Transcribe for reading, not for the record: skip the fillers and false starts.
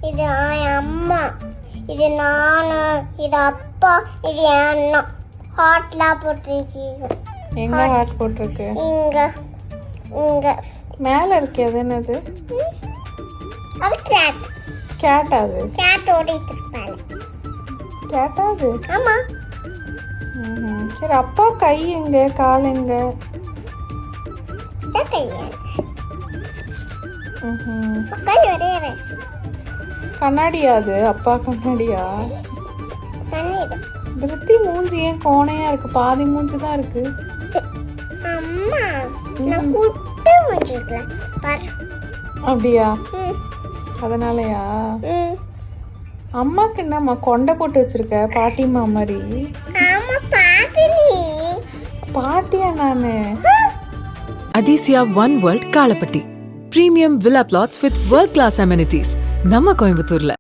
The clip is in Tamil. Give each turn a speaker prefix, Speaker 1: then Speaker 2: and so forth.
Speaker 1: இது அம்மா, இது நானு, இது அப்பா, இது என் அண்ணா. ஹார்ட்லாம் போட்டிருக்கீங்க.
Speaker 2: எங்க ஹார்ட் போட்டிருக்கு?
Speaker 1: இங்க இங்க
Speaker 2: மேல இருக்கு. அது என்னது?
Speaker 1: அது கேட்.
Speaker 2: கேட். அது
Speaker 1: கேட் ஓடிட்டு இருப்பாங்க.
Speaker 2: கேட் அது.
Speaker 1: ஆமா.
Speaker 2: சரி, அப்பா கை எங்க, கால் எங்க?
Speaker 1: கை வரையற
Speaker 2: கண்ணாடியா அது? அப்பா கண்ணாடியா?
Speaker 1: தண்ணி.
Speaker 2: திருப்தி மூஞ்சி ஏன் கோணையா இருக்கு? பாதி மூஞ்சி தான் இருக்கு.
Speaker 1: அம்மா நான் குட்டு வச்சிருக்கேன் பாரு.
Speaker 2: அப்படியா? அதனாலயா? அம்மாக்கு என்னம்மா கொண்டை போட்டு வச்சிருக்க? பாட்டிமா மாதிரி.
Speaker 1: ஆமா பாட்டி. நீ
Speaker 2: பாட்டியா? நானு
Speaker 3: Adisia One World Kalapatti. Premium villa plots with world class amenities. நம்ம கோயம்புத்தூர்ல.